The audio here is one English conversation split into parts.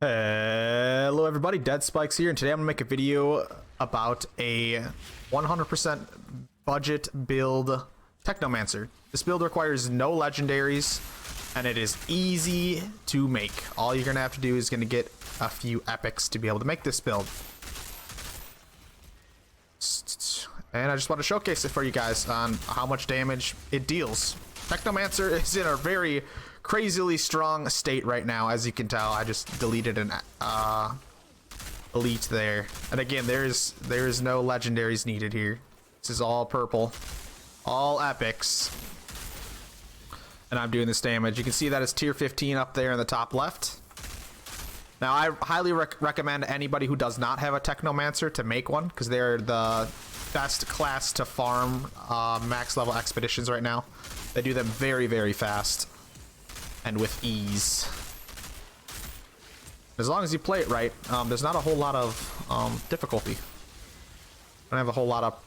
Hello everybody, Dead Spikes here, and today I'm gonna make a video about a 100% budget build Technomancer. This build requires no legendaries, and it is easy to make. All you're gonna have to do is gonna get a few epics to be able to make this build. And I just want to showcase it for you guys on how much damage it deals. Technomancer is in a very crazily strong state right now, as you can tell. I just deleted an elite there, and again, there is no legendaries needed here. This is all purple, all epics, and I'm doing this damage. You can see that it's tier 15 up there in the top left. Now I highly recommend anybody who does not have a Technomancer to make one, because they're the best class to farm max level expeditions right now. They do them very, very fast and with ease. As long as you play it right, there's not a whole lot of difficulty. Don't have a whole lot of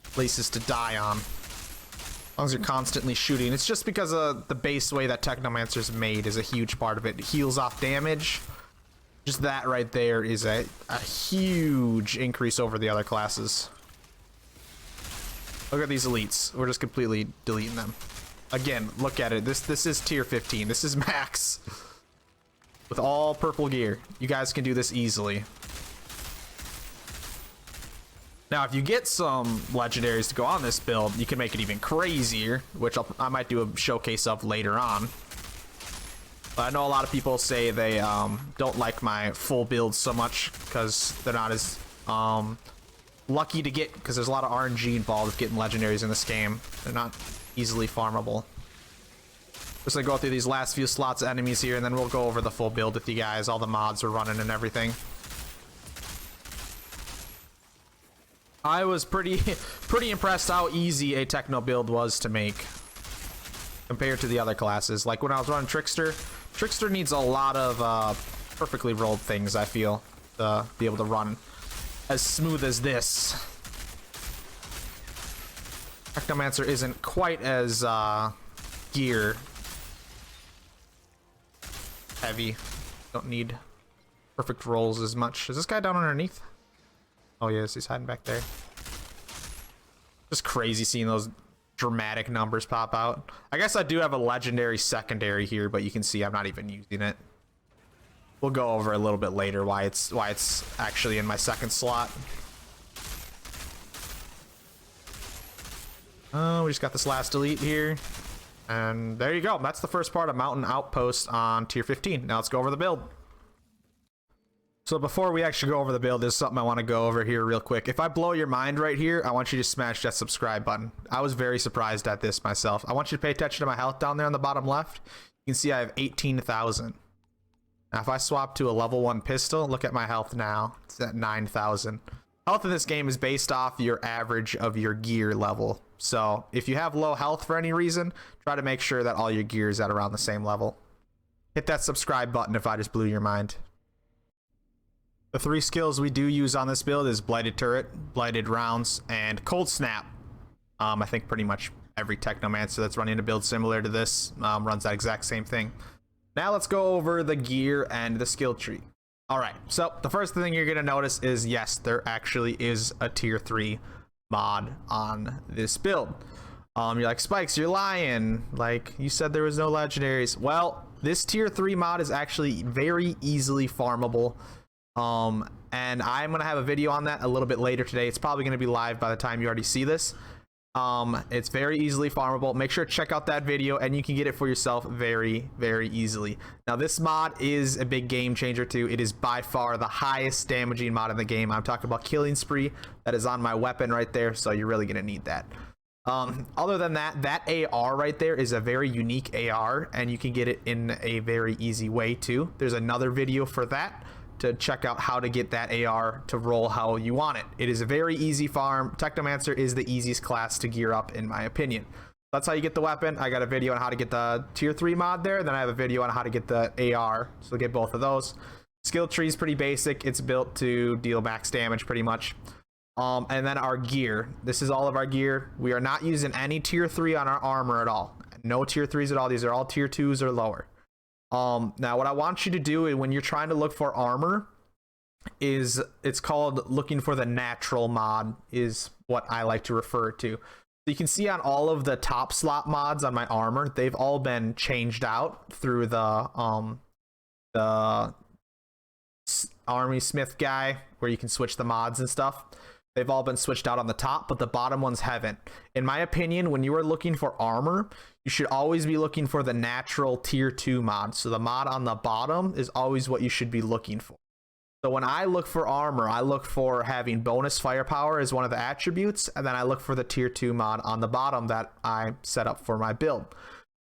places to die on. As long as you're constantly shooting. It's just because of the base way that Technomancer's made is a huge part of it. It heals off damage. Just that right there is a huge increase over the other classes. Look at these elites. We're just completely deleting them. Again, look at it. This is tier 15. This is max. With all purple gear. You guys can do this easily. Now, if you get some legendaries to go on this build, you can make it even crazier, which I might do a showcase of later on. But I know a lot of people say they don't like my full build so much because they're not as lucky to get, because there's a lot of RNG involved with getting legendaries in this game. They're not easily farmable. Just gonna go through these last few slots of enemies here, and then we'll go over the full build with you guys, all the mods we're running and everything. I was pretty impressed how easy a techno build was to make compared to the other classes. Like when I was running Trickster needs a lot of perfectly rolled things, I feel, to be able to run as smooth as this. Technomancer isn't quite as gear heavy. Don't need perfect rolls as much. Is this guy down underneath? Oh yes, he's hiding back there. Just crazy seeing those dramatic numbers pop out. I guess I do have a legendary secondary here, but you can see I'm not even using it. We'll go over a little bit later why it's actually in my second slot. Oh, we just got this last elite here. And there you go. That's the first part of Mountain Outpost on tier 15. Now let's go over the build. So before we actually go over the build, there's something I want to go over here real quick. If I blow your mind right here, I want you to smash that subscribe button. I was very surprised at this myself. I want you to pay attention to my health down there on the bottom left. You can see I have 18,000. Now if I swap to a level 1 pistol, look at my health now. It's at 9,000. Health in this game is based off your average of your gear level. So if you have low health for any reason, try to make sure that all your gear is at around the same level. Hit that subscribe button if I just blew your mind. The 3 skills we do use on this build is Blighted Turret, Blighted Rounds, and Cold Snap. I think pretty much every Technomancer that's running a build similar to this runs that exact same thing. Now let's go over the gear and the skill tree. Alright, so the first thing you're going to notice is, yes, there actually is a tier 3 mod on this build. You're like, Spikes, you're lying. Like, you said there was no legendaries. Well, this tier 3 mod is actually very easily farmable. And I'm going to have a video on that a little bit later today. It's probably going to be live by the time you already see this. It's very easily farmable. Make sure to check out that video, and you can get it for yourself very, very easily. Now, this mod is a big game changer too. It is by far the highest damaging mod in the game. I'm talking about Killing Spree. That is on my weapon right there, so you're really going to need that. Other than that, that AR right there is a very unique AR, and you can get it in a very easy way too. There's another video for that, to check out how to get that AR to roll how you want it. It is a very easy farm. Technomancer is the easiest class to gear up, in my opinion. That's how you get the weapon. I got a video on how to get the tier 3 mod there. Then I have a video on how to get the AR. So get both of those. Skill tree is pretty basic. It's built to deal max damage pretty much. And then our gear. This is all of our gear. We are not using any tier 3 on our armor at all. No tier 3s at all. These are all tier 2s or lower. Now what I want you to do when you're trying to look for armor is it's called looking for the natural mod is what I like to refer to. So you can see on all of the top slot mods on my armor, they've all been changed out through the army smith guy where you can switch the mods and stuff. They've all been switched out on the top, but the bottom ones haven't. In my opinion, when you are looking for armor, you should always be looking for the natural tier 2 mod. So the mod on the bottom is always what you should be looking for. So when I look for armor, I look for having bonus firepower as one of the attributes, and then I look for the tier 2 mod on the bottom that I set up for my build.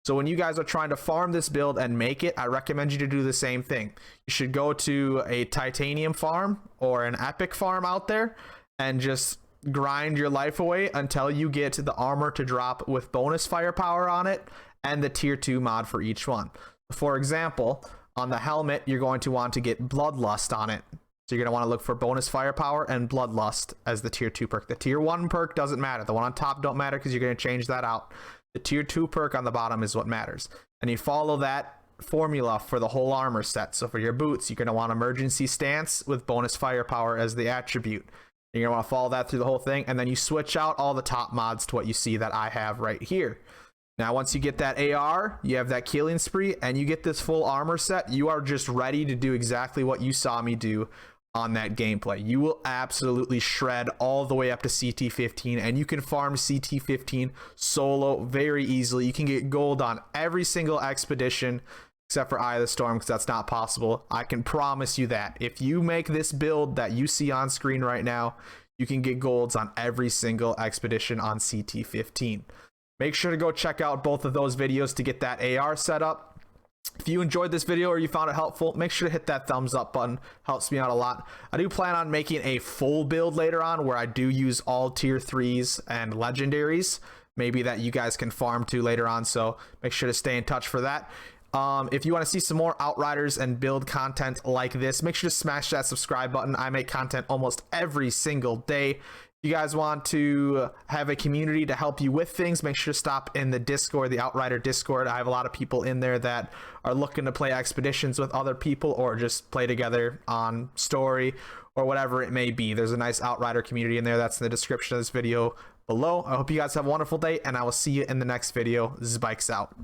So when you guys are trying to farm this build and make it, I recommend you to do the same thing. You should go to a titanium farm or an epic farm out there and just grind your life away until you get the armor to drop with bonus firepower on it and the tier 2 mod for each one. For example, on the helmet, you're going to want to get Bloodlust on it. So you're going to want to look for bonus firepower and Bloodlust as the tier 2 perk. The tier 1 perk doesn't matter. The one on top don't matter because you're going to change that out. The tier 2 perk on the bottom is what matters. And you follow that formula for the whole armor set. So for your boots, you're going to want emergency stance with bonus firepower as the attribute. You're going to want to follow that through the whole thing. And then you switch out all the top mods to what you see that I have right here. Now, once you get that AR, you have that killing spree, and you get this full armor set, you are just ready to do exactly what you saw me do on that gameplay. You will absolutely shred all the way up to CT15, and you can farm CT15 solo very easily. You can get gold on every single expedition except for Eye of the Storm, because that's not possible. I can promise you that. If you make this build that you see on screen right now, you can get golds on every single expedition on CT15. Make sure to go check out both of those videos to get that AR set up. If you enjoyed this video or you found it helpful, make sure to hit that thumbs up button. Helps me out a lot. I do plan on making a full build later on where I do use all tier 3s and legendaries. Maybe that you guys can farm to later on, so make sure to stay in touch for that. If you want to see some more Outriders and build content like this, make sure to smash that subscribe button. I make content almost every single day. If you guys want to have a community to help you with things, make sure to stop in the Discord, the Outrider Discord. I have a lot of people in there that are looking to play expeditions with other people or just play together on story or whatever it may be. There's a nice Outrider community in there. That's in the description of this video below. I hope you guys have a wonderful day, and I will see you in the next video. Spikes out.